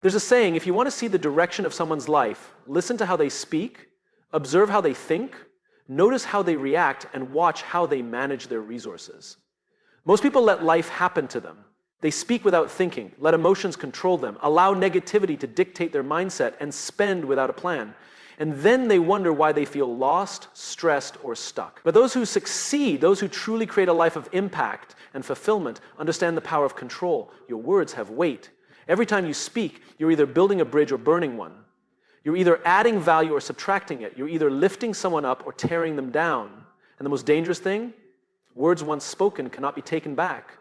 There's a saying, if you want to see the direction of someone's life, listen to how they speak, observe how they think, notice how they react, and watch how they manage their resources. Most people let life happen to them. They speak without thinking, let emotions control them, allow negativity to dictate their mindset, and spend without a plan. And then they wonder why they feel lost, stressed, or stuck. But those who succeed, those who truly create a life of impact and fulfillment, understand the power of control. Your words have weight. Every time you speak, you're either building a bridge or burning one. You're either adding value or subtracting it. You're either lifting someone up or tearing them down. And the most dangerous thing, words once spoken cannot be taken back.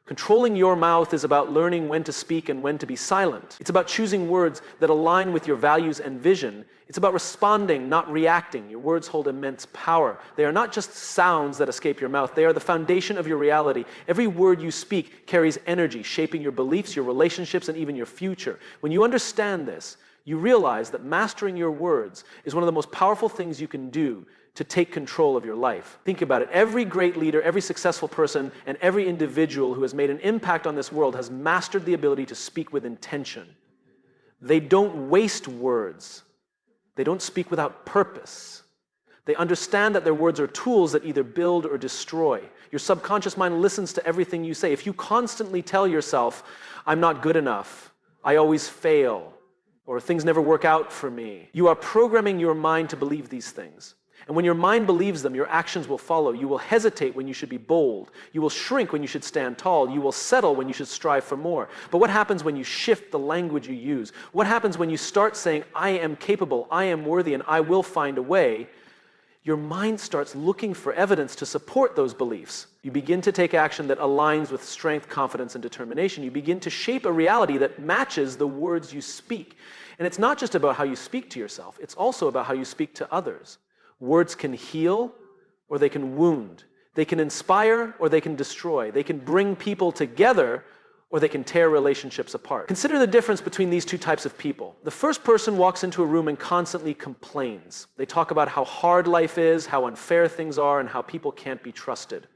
Controlling your mouth is about learning when to speak and when to be silent. It's about choosing words that align with your values and vision. It's about responding, not reacting. Your words hold immense power. They are not just sounds that escape your mouth. They are the foundation of your reality. Every word you speak carries energy, shaping your beliefs, your relationships, and even your future. When you understand this, you realize that mastering your words is one of the most powerful things you can do to take control of your life. Think about it. Every great leader, every successful person, and every individual who has made an impact on this world has mastered the ability to speak with intention. They don't waste words. They don't speak without purpose. They understand that their words are tools that either build or destroy. Your subconscious mind listens to everything you say. If you constantly tell yourself, I'm not good enough, I always fail, or things never work out for me, you are programming your mind to believe these things. And when your mind believes them, your actions will follow. You will hesitate when you should be bold. You will shrink when you should stand tall. You will settle when you should strive for more. But what happens when you shift the language you use? What happens when you start saying, I am capable, I am worthy, and I will find a way? Your mind starts looking for evidence to support those beliefs. You begin to take action that aligns with strength, confidence, and determination. You begin to shape a reality that matches the words you speak. And it's not just about how you speak to yourself. It's also about how you speak to others. Words can heal or they can wound. They can inspire or they can destroy. They can bring people together or they can tear relationships apart. Consider the difference between these two types of people. The first person walks into a room and constantly complains. They talk about how hard life is, how unfair things are, and how people can't be trusted.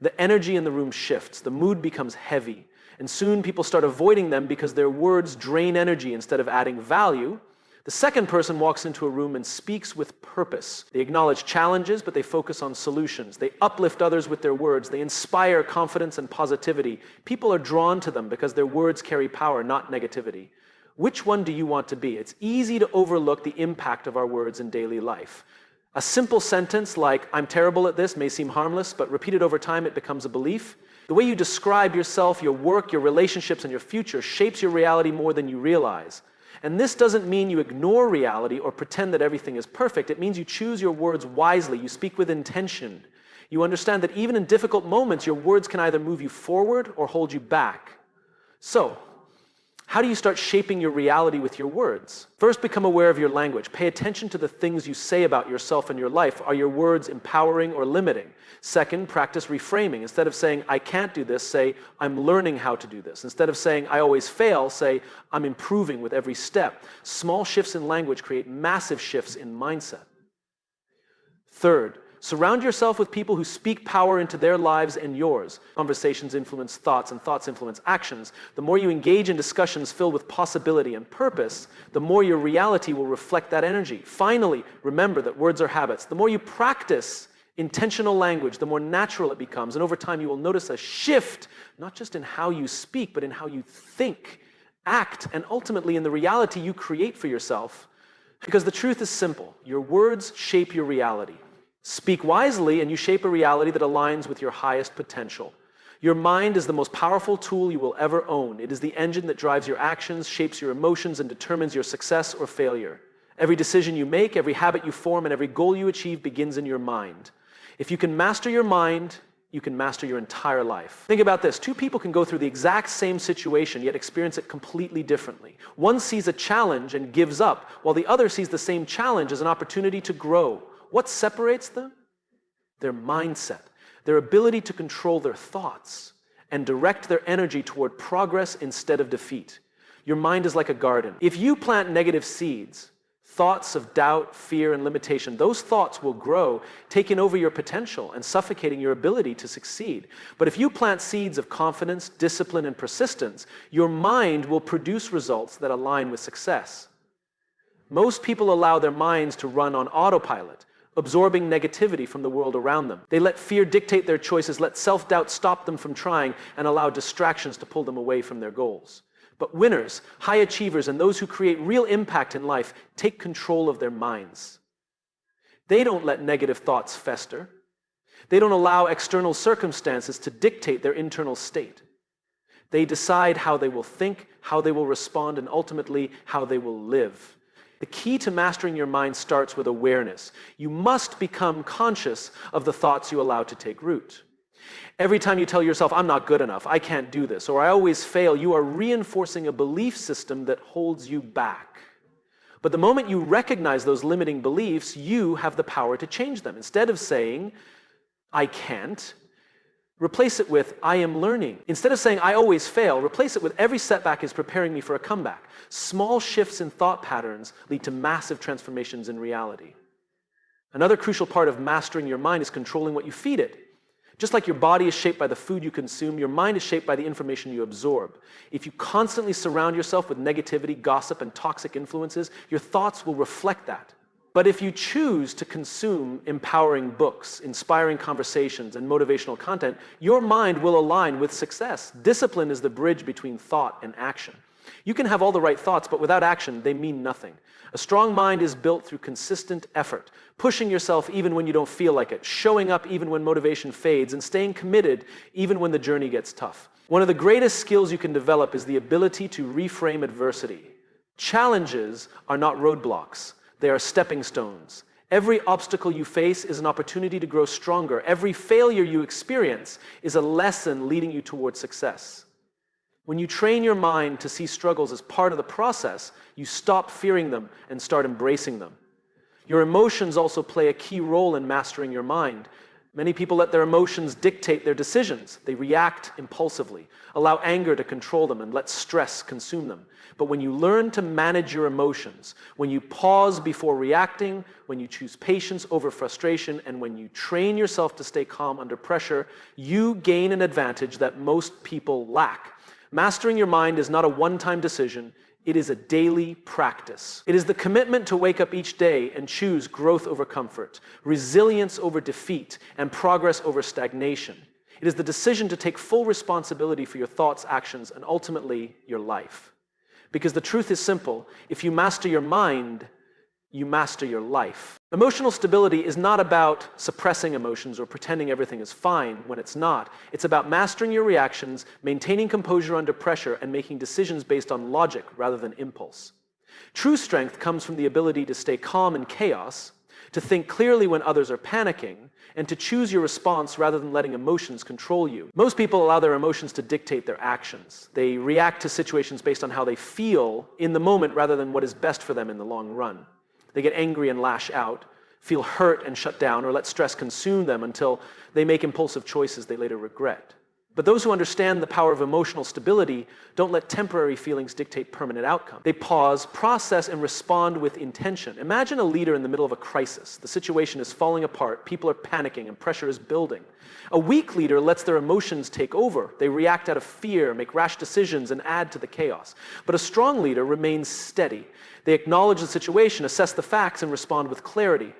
The energy in the room shifts. The mood becomes heavy. And soon people start avoiding them because their words drain energy instead of adding value. The second person walks into a room and speaks with purpose. They acknowledge challenges, but they focus on solutions. They uplift others with their words. They inspire confidence and positivity. People are drawn to them because their words carry power, not negativity. Which one do you want to be? It's easy to overlook the impact of our words in daily life. A simple sentence like, I'm terrible at this, may seem harmless, but repeated over time, it becomes a belief. The way you describe yourself, your work, your relationships, and your future shapes your reality more than you realize. And this doesn't mean you ignore reality or pretend that everything is perfect. It means you choose your words wisely. You speak with intention. You understand that even in difficult moments, your words can either move you forward or hold you back. So, how do you start shaping your reality with your words? First, become aware of your language. Pay attention to the things you say about yourself and your life. Are your words empowering or limiting? Second, practice reframing. Instead of saying, I can't do this, say, I'm learning how to do this. Instead of saying, I always fail, say, I'm improving with every step. Small shifts in language create massive shifts in mindset. Third, surround yourself with people who speak power into their lives and yours. Conversations influence thoughts, and thoughts influence actions. The more you engage in discussions filled with possibility and purpose, the more your reality will reflect that energy. Finally, remember that words are habits. The more you practice intentional language, the more natural it becomes. And over time, you will notice a shift, not just in how you speak, but in how you think, act, and ultimately in the reality you create for yourself. Because the truth is simple. Your words shape your reality. Speak wisely, and you shape a reality that aligns with your highest potential. Your mind is the most powerful tool you will ever own. It is the engine that drives your actions, shapes your emotions, and determines your success or failure. Every decision you make, every habit you form, and every goal you achieve begins in your mind. If you can master your mind, you can master your entire life. Think about this. Two people can go through the exact same situation, yet experience it completely differently. One sees a challenge and gives up, while the other sees the same challenge as an opportunity to grow. What separates them? Their mindset, their ability to control their thoughts and direct their energy toward progress instead of defeat. Your mind is like a garden. If you plant negative seeds, thoughts of doubt, fear, and limitation, those thoughts will grow, taking over your potential and suffocating your ability to succeed. But if you plant seeds of confidence, discipline, and persistence, your mind will produce results that align with success. Most people allow their minds to run on autopilot, absorbing negativity from the world around them. They let fear dictate their choices, let self-doubt stop them from trying, and allow distractions to pull them away from their goals. But winners, high achievers, and those who create real impact in life take control of their minds. They don't let negative thoughts fester. They don't allow external circumstances to dictate their internal state. They decide how they will think, how they will respond, and ultimately how they will live. The key to mastering your mind starts with awareness. You must become conscious of the thoughts you allow to take root. Every time you tell yourself, I'm not good enough, I can't do this, or I always fail, you are reinforcing a belief system that holds you back. But the moment you recognize those limiting beliefs, you have the power to change them. Instead of saying, I can't, replace it with, I am learning. Instead of saying, I always fail, replace it with, every setback is preparing me for a comeback. Small shifts in thought patterns lead to massive transformations in reality. Another crucial part of mastering your mind is controlling what you feed it. Just like your body is shaped by the food you consume, your mind is shaped by the information you absorb. If you constantly surround yourself with negativity, gossip, and toxic influences, your thoughts will reflect that. But if you choose to consume empowering books, inspiring conversations, and motivational content, your mind will align with success. Discipline is the bridge between thought and action. You can have all the right thoughts, but without action, they mean nothing. A strong mind is built through consistent effort, pushing yourself even when you don't feel like it, showing up even when motivation fades, and staying committed even when the journey gets tough. One of the greatest skills you can develop is the ability to reframe adversity. Challenges are not roadblocks. They are stepping stones. Every obstacle you face is an opportunity to grow stronger. Every failure you experience is a lesson leading you towards success. When you train your mind to see struggles as part of the process, you stop fearing them and start embracing them. Your emotions also play a key role in mastering your mind. Many people let their emotions dictate their decisions. They react impulsively, allow anger to control them, and let stress consume them. But when you learn to manage your emotions, when you pause before reacting, when you choose patience over frustration, and when you train yourself to stay calm under pressure, you gain an advantage that most people lack. Mastering your mind is not a one-time decision. It is a daily practice. It is the commitment to wake up each day and choose growth over comfort, resilience over defeat, and progress over stagnation. It is the decision to take full responsibility for your thoughts, actions, and ultimately your life. Because the truth is simple: if you master your mind, you master your life. Emotional stability is not about suppressing emotions or pretending everything is fine when it's not. It's about mastering your reactions, maintaining composure under pressure, and making decisions based on logic rather than impulse. True strength comes from the ability to stay calm in chaos, to think clearly when others are panicking, and to choose your response rather than letting emotions control you. Most people allow their emotions to dictate their actions. They react to situations based on how they feel in the moment rather than what is best for them in the long run. They get angry and lash out, feel hurt and shut down, or let stress consume them until they make impulsive choices they later regret. But those who understand the power of emotional stability don't let temporary feelings dictate permanent outcome. They pause, process, and respond with intention. Imagine a leader in the middle of a crisis. The situation is falling apart, people are panicking, and pressure is building. A weak leader lets their emotions take over. They react out of fear, make rash decisions, and add to the chaos. But a strong leader remains steady. They acknowledge the situation, assess the facts, and respond with clarity.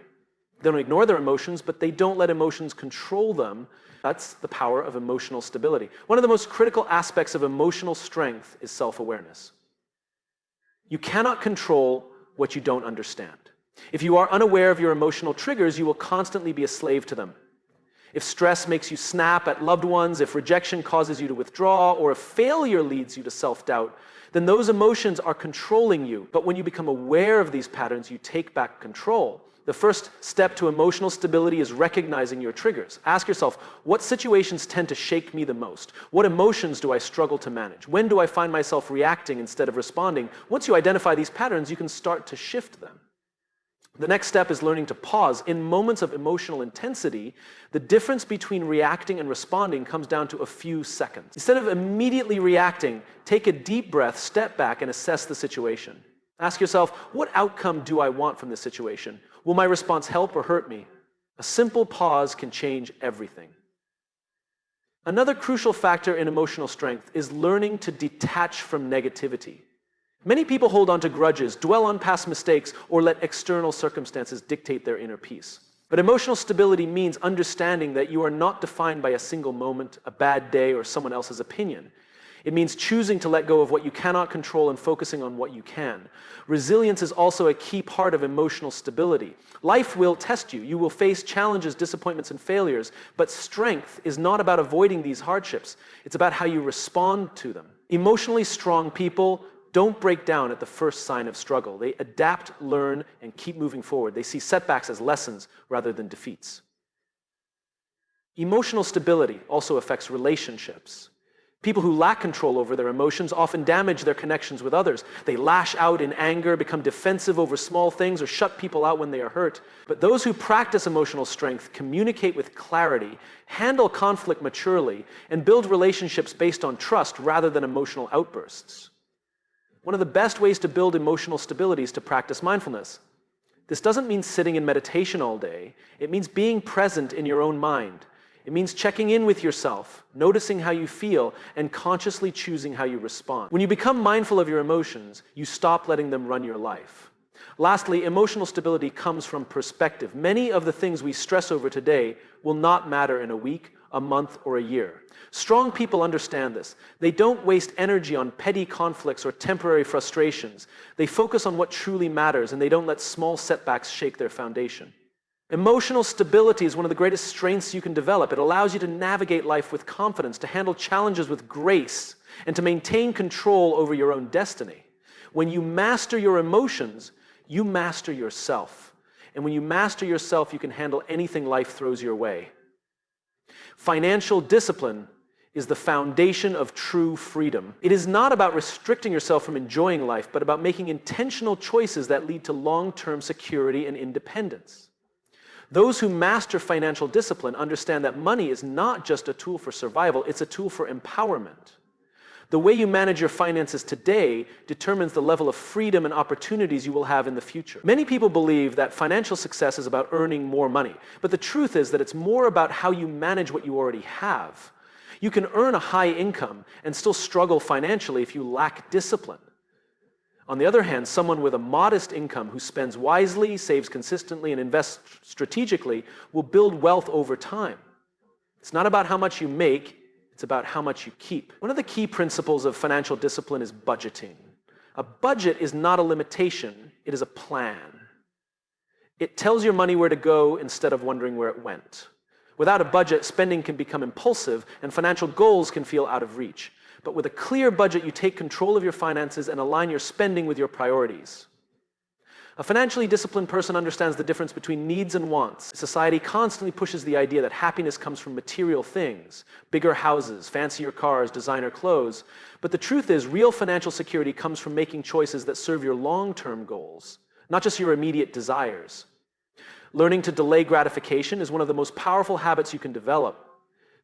They don't ignore their emotions, but they don't let emotions control them. That's the power of emotional stability. One of the most critical aspects of emotional strength is self-awareness. You cannot control what you don't understand. If you are unaware of your emotional triggers, you will constantly be a slave to them. If stress makes you snap at loved ones, if rejection causes you to withdraw, or if failure leads you to self-doubt, then those emotions are controlling you. But when you become aware of these patterns, you take back control. The first step to emotional stability is recognizing your triggers. Ask yourself, what situations tend to shake me the most? What emotions do I struggle to manage? When do I find myself reacting instead of responding? Once you identify these patterns, you can start to shift them. The next step is learning to pause. In moments of emotional intensity, the difference between reacting and responding comes down to a few seconds. Instead of immediately reacting, take a deep breath, step back, and assess the situation. Ask yourself, what outcome do I want from this situation? Will my response help or hurt me? A simple pause can change everything. Another crucial factor in emotional strength is learning to detach from negativity. Many people hold on to grudges, dwell on past mistakes, or let external circumstances dictate their inner peace. But emotional stability means understanding that you are not defined by a single moment, a bad day, or someone else's opinion. It means choosing to let go of what you cannot control and focusing on what you can. Resilience is also a key part of emotional stability. Life will test you. You will face challenges, disappointments, and failures. But strength is not about avoiding these hardships. It's about how you respond to them. Emotionally strong people don't break down at the first sign of struggle. They adapt, learn, and keep moving forward. They see setbacks as lessons rather than defeats. Emotional stability also affects relationships. People who lack control over their emotions often damage their connections with others. They lash out in anger, become defensive over small things, or shut people out when they are hurt. But those who practice emotional strength communicate with clarity, handle conflict maturely, and build relationships based on trust rather than emotional outbursts. One of the best ways to build emotional stability is to practice mindfulness. This doesn't mean sitting in meditation all day. It means being present in your own mind. It means checking in with yourself, noticing how you feel, and consciously choosing how you respond. When you become mindful of your emotions, you stop letting them run your life. Lastly, emotional stability comes from perspective. Many of the things we stress over today will not matter in a week, a month, or a year. Strong people understand this. They don't waste energy on petty conflicts or temporary frustrations. They focus on what truly matters, and they don't let small setbacks shake their foundation. Emotional stability is one of the greatest strengths you can develop. It allows you to navigate life with confidence, to handle challenges with grace, and to maintain control over your own destiny. When you master your emotions, you master yourself. And when you master yourself, you can handle anything life throws your way. Financial discipline is the foundation of true freedom. It is not about restricting yourself from enjoying life, but about making intentional choices that lead to long-term security and independence. Those who master financial discipline understand that money is not just a tool for survival, it's a tool for empowerment. The way you manage your finances today determines the level of freedom and opportunities you will have in the future. Many people believe that financial success is about earning more money, but the truth is that it's more about how you manage what you already have. You can earn a high income and still struggle financially if you lack discipline. On the other hand, someone with a modest income who spends wisely, saves consistently, and invests strategically will build wealth over time. It's not about how much you make, it's about how much you keep. One of the key principles of financial discipline is budgeting. A budget is not a limitation, it is a plan. It tells your money where to go instead of wondering where it went. Without a budget, spending can become impulsive and financial goals can feel out of reach. But with a clear budget, you take control of your finances and align your spending with your priorities. A financially disciplined person understands the difference between needs and wants. Society constantly pushes the idea that happiness comes from material things, bigger houses, fancier cars, designer clothes. But the truth is, real financial security comes from making choices that serve your long-term goals, not just your immediate desires. Learning to delay gratification is one of the most powerful habits you can develop.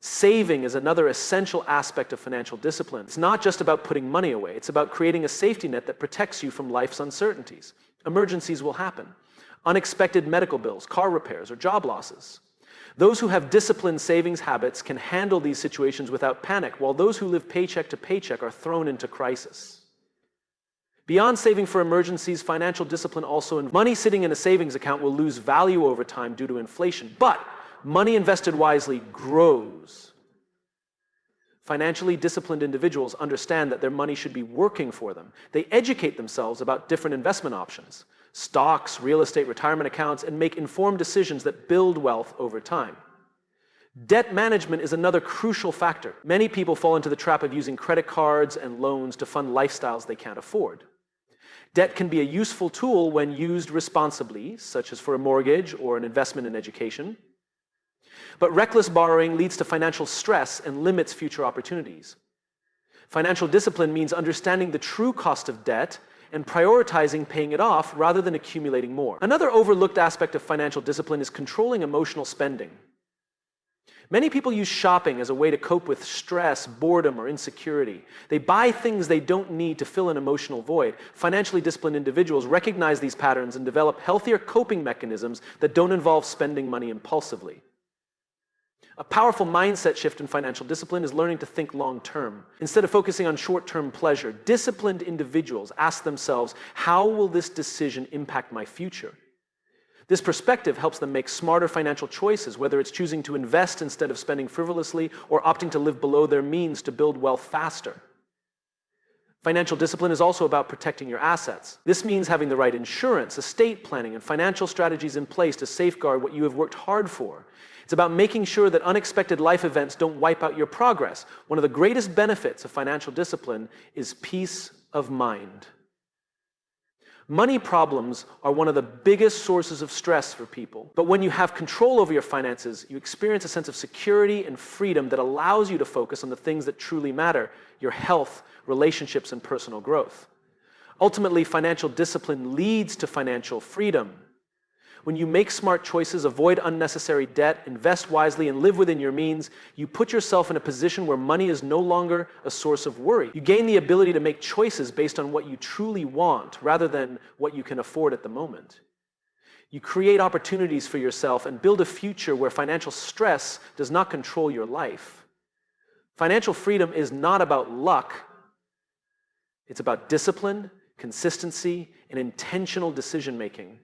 Saving is another essential aspect of financial discipline. It's not just about putting money away. It's about creating a safety net that protects you from life's uncertainties. Emergencies will happen. Unexpected medical bills, car repairs, or job losses. Those who have disciplined savings habits can handle these situations without panic, while those who live paycheck to paycheck are thrown into crisis. Beyond saving for emergencies, financial discipline also money sitting in a savings account will lose value over time due to inflation, but money invested wisely grows. Financially disciplined individuals understand that their money should be working for them. They educate themselves about different investment options, stocks, real estate, retirement accounts, and make informed decisions that build wealth over time. Debt management is another crucial factor. Many people fall into the trap of using credit cards and loans to fund lifestyles they can't afford. Debt can be a useful tool when used responsibly, such as for a mortgage or an investment in education. But reckless borrowing leads to financial stress and limits future opportunities. Financial discipline means understanding the true cost of debt and prioritizing paying it off rather than accumulating more. Another overlooked aspect of financial discipline is controlling emotional spending. Many people use shopping as a way to cope with stress, boredom, or insecurity. They buy things they don't need to fill an emotional void. Financially disciplined individuals recognize these patterns and develop healthier coping mechanisms that don't involve spending money impulsively. A powerful mindset shift in financial discipline is learning to think long-term. Instead of focusing on short-term pleasure, disciplined individuals ask themselves, how will this decision impact my future? This perspective helps them make smarter financial choices, whether it's choosing to invest instead of spending frivolously or opting to live below their means to build wealth faster. Financial discipline is also about protecting your assets. This means having the right insurance, estate planning, and financial strategies in place to safeguard what you have worked hard for. It's about making sure that unexpected life events don't wipe out your progress. One of the greatest benefits of financial discipline is peace of mind. Money problems are one of the biggest sources of stress for people. But when you have control over your finances, you experience a sense of security and freedom that allows you to focus on the things that truly matter: your health, relationships, and personal growth. Ultimately, financial discipline leads to financial freedom. When you make smart choices, avoid unnecessary debt, invest wisely, and live within your means, you put yourself in a position where money is no longer a source of worry. You gain the ability to make choices based on what you truly want rather than what you can afford at the moment. You create opportunities for yourself and build a future where financial stress does not control your life. Financial freedom is not about luck. It's about discipline, consistency, and intentional decision-making.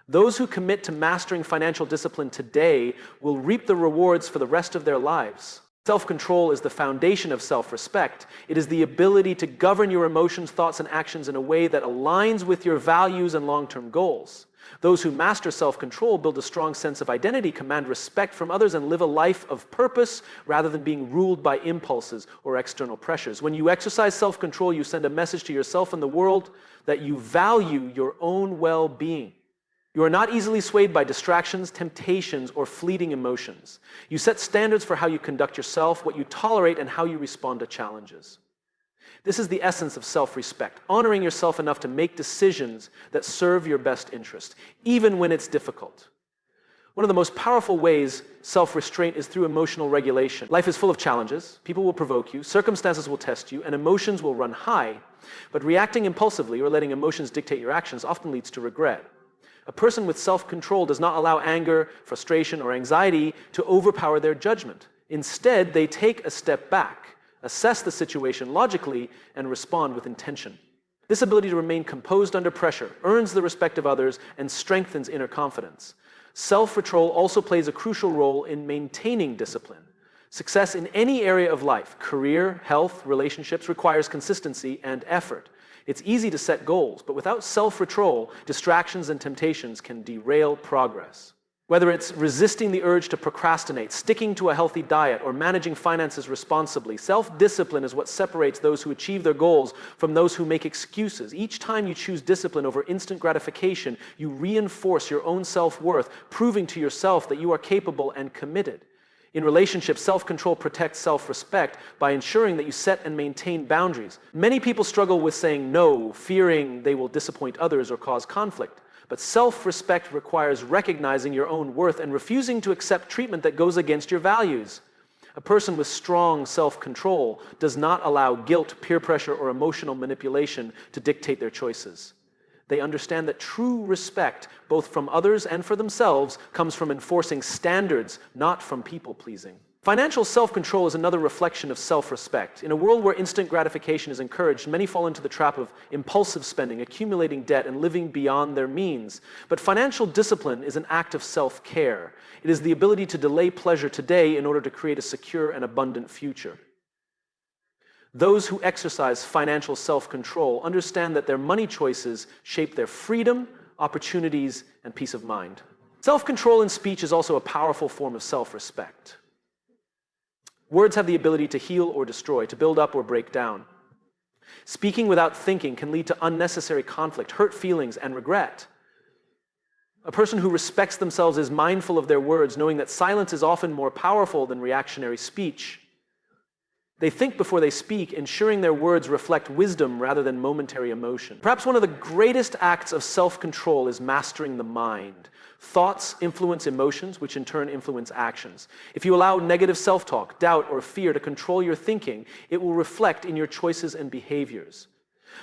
Those who commit to mastering financial discipline today will reap the rewards for the rest of their lives. Self-control is the foundation of self-respect. It is the ability to govern your emotions, thoughts, and actions in a way that aligns with your values and long-term goals. Those who master self-control build a strong sense of identity, command respect from others, and live a life of purpose rather than being ruled by impulses or external pressures. When you exercise self-control, you send a message to yourself and the world that you value your own well-being. You are not easily swayed by distractions, temptations, or fleeting emotions. You set standards for how you conduct yourself, what you tolerate, and how you respond to challenges. This is the essence of self-respect, honoring yourself enough to make decisions that serve your best interest, even when it's difficult. One of the most powerful ways self-restraint is through emotional regulation. Life is full of challenges. People will provoke you, circumstances will test you, and emotions will run high. But reacting impulsively or letting emotions dictate your actions often leads to regret. A person with self-control does not allow anger, frustration, or anxiety to overpower their judgment. Instead, they take a step back, assess the situation logically, and respond with intention. This ability to remain composed under pressure earns the respect of others and strengthens inner confidence. Self-control also plays a crucial role in maintaining discipline. Success in any area of life, career, health, relationships, requires consistency and effort. It's easy to set goals, but without self-control, distractions and temptations can derail progress. Whether it's resisting the urge to procrastinate, sticking to a healthy diet, or managing finances responsibly, self-discipline is what separates those who achieve their goals from those who make excuses. Each time you choose discipline over instant gratification, you reinforce your own self-worth, proving to yourself that you are capable and committed. In relationships, self-control protects self-respect by ensuring that you set and maintain boundaries. Many people struggle with saying no, fearing they will disappoint others or cause conflict. But self-respect requires recognizing your own worth and refusing to accept treatment that goes against your values. A person with strong self-control does not allow guilt, peer pressure, or emotional manipulation to dictate their choices. They understand that true respect, both from others and for themselves, comes from enforcing standards, not from people-pleasing. Financial self-control is another reflection of self-respect. In a world where instant gratification is encouraged, many fall into the trap of impulsive spending, accumulating debt, and living beyond their means. But financial discipline is an act of self-care. It is the ability to delay pleasure today in order to create a secure and abundant future. Those who exercise financial self-control understand that their money choices shape their freedom, opportunities, and peace of mind. Self-control in speech is also a powerful form of self-respect. Words have the ability to heal or destroy, to build up or break down. Speaking without thinking can lead to unnecessary conflict, hurt feelings, and regret. A person who respects themselves is mindful of their words, knowing that silence is often more powerful than reactionary speech. They think before they speak, ensuring their words reflect wisdom rather than momentary emotion. Perhaps one of the greatest acts of self-control is mastering the mind. Thoughts influence emotions, which in turn influence actions. If you allow negative self-talk, doubt, or fear to control your thinking, it will reflect in your choices and behaviors.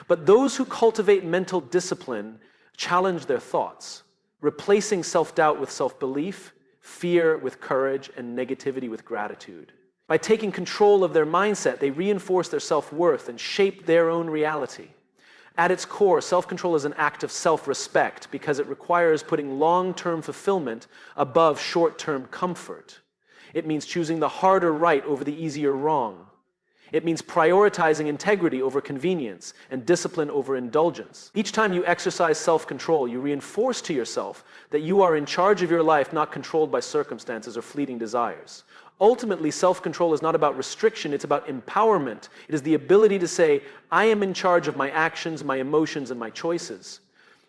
But those who cultivate mental discipline challenge their thoughts, replacing self-doubt with self-belief, fear with courage, and negativity with gratitude. By taking control of their mindset, they reinforce their self-worth and shape their own reality. At its core, self-control is an act of self-respect because it requires putting long-term fulfillment above short-term comfort. It means choosing the harder right over the easier wrong. It means prioritizing integrity over convenience and discipline over indulgence. Each time you exercise self-control, you reinforce to yourself that you are in charge of your life, not controlled by circumstances or fleeting desires. Ultimately, self-control is not about restriction, it's about empowerment. It is the ability to say, I am in charge of my actions, my emotions, and my choices.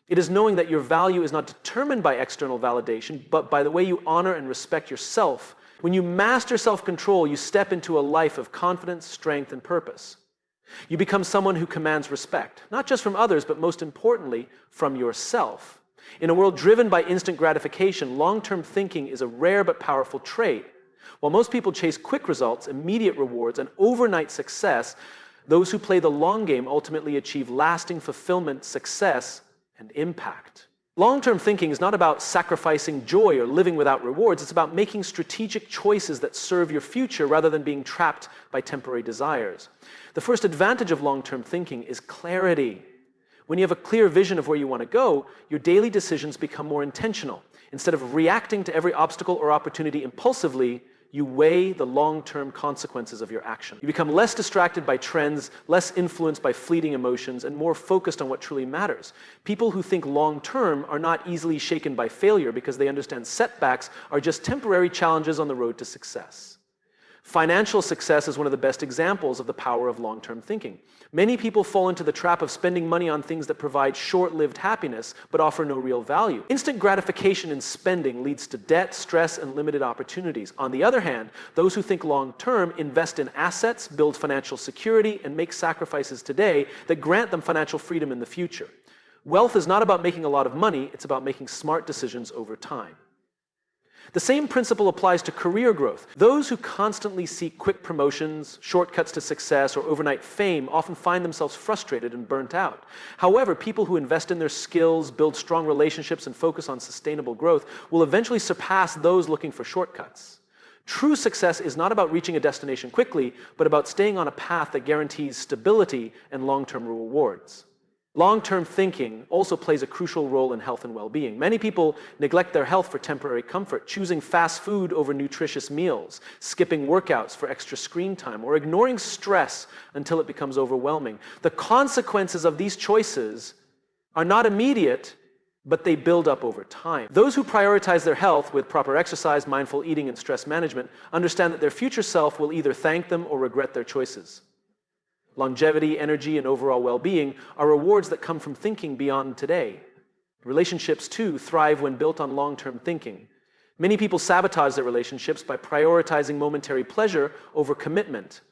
It is knowing that your value is not determined by external validation, but by the way you honor and respect yourself. When you master self-control, you step into a life of confidence, strength, and purpose. You become someone who commands respect, not just from others, but most importantly, from yourself. In a world driven by instant gratification, long-term thinking is a rare but powerful trait. While most people chase quick results, immediate rewards, and overnight success, those who play the long game ultimately achieve lasting fulfillment, success, and impact. Long-term thinking is not about sacrificing joy or living without rewards. It's about making strategic choices that serve your future rather than being trapped by temporary desires. The first advantage of long-term thinking is clarity. When you have a clear vision of where you want to go, your daily decisions become more intentional. Instead of reacting to every obstacle or opportunity impulsively, you weigh the long-term consequences of your action. You become less distracted by trends, less influenced by fleeting emotions, and more focused on what truly matters. People who think long-term are not easily shaken by failure because they understand setbacks are just temporary challenges on the road to success. Financial success is one of the best examples of the power of long-term thinking. Many people fall into the trap of spending money on things that provide short-lived happiness but offer no real value. Instant gratification in spending leads to debt, stress, and limited opportunities. On the other hand, those who think long-term invest in assets, build financial security, and make sacrifices today that grant them financial freedom in the future. Wealth is not about making a lot of money, it's about making smart decisions over time. The same principle applies to career growth. Those who constantly seek quick promotions, shortcuts to success, or overnight fame often find themselves frustrated and burnt out. However, people who invest in their skills, build strong relationships, and focus on sustainable growth will eventually surpass those looking for shortcuts. True success is not about reaching a destination quickly, but about staying on a path that guarantees stability and long-term rewards. Long-term thinking also plays a crucial role in health and well-being. Many people neglect their health for temporary comfort, choosing fast food over nutritious meals, skipping workouts for extra screen time, or ignoring stress until it becomes overwhelming. The consequences of these choices are not immediate, but they build up over time. Those who prioritize their health with proper exercise, mindful eating, and stress management understand that their future self will either thank them or regret their choices. Longevity, energy, and overall well-being are rewards that come from thinking beyond today. Relationships, too, thrive when built on long-term thinking. Many people sabotage their relationships by prioritizing momentary pleasure over commitment,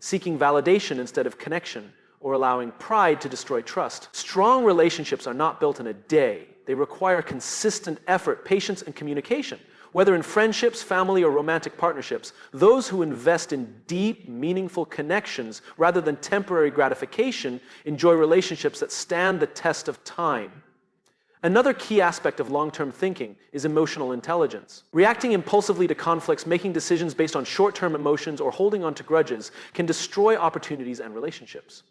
seeking validation instead of connection, or allowing pride to destroy trust. Strong relationships are not built in a day. They require consistent effort, patience, and communication. Whether in friendships, family, or romantic partnerships, those who invest in deep, meaningful connections rather than temporary gratification enjoy relationships that stand the test of time. Another key aspect of long-term thinking is emotional intelligence. Reacting impulsively to conflicts, making decisions based on short-term emotions, or holding on to grudges can destroy opportunities and relationships.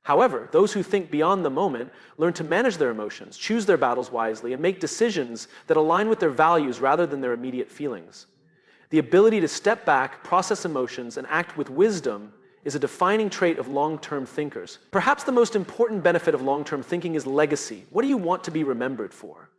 However, those who think beyond the moment learn to manage their emotions, choose their battles wisely, and make decisions that align with their values rather than their immediate feelings. The ability to step back, process emotions, and act with wisdom is a defining trait of long-term thinkers. Perhaps the most important benefit of long-term thinking is legacy. What do you want to be remembered for?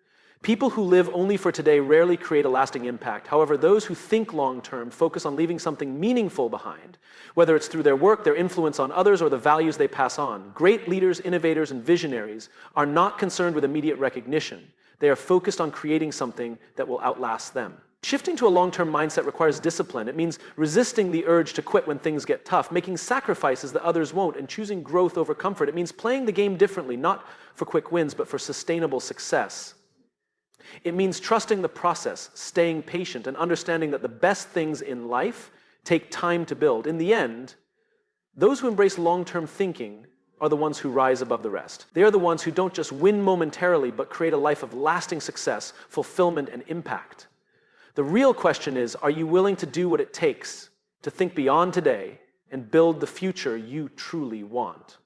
People who live only for today rarely create a lasting impact. However, those who think long-term focus on leaving something meaningful behind, whether it's through their work, their influence on others, or the values they pass on. Great leaders, innovators, and visionaries are not concerned with immediate recognition. They are focused on creating something that will outlast them. Shifting to a long-term mindset requires discipline. It means resisting the urge to quit when things get tough, making sacrifices that others won't, and choosing growth over comfort. It means playing the game differently, not for quick wins, but for sustainable success. It means trusting the process, staying patient, and understanding that the best things in life take time to build. In the end, those who embrace long-term thinking are the ones who rise above the rest. They are the ones who don't just win momentarily, but create a life of lasting success, fulfillment, and impact. The real question is, are you willing to do what it takes to think beyond today and build the future you truly want?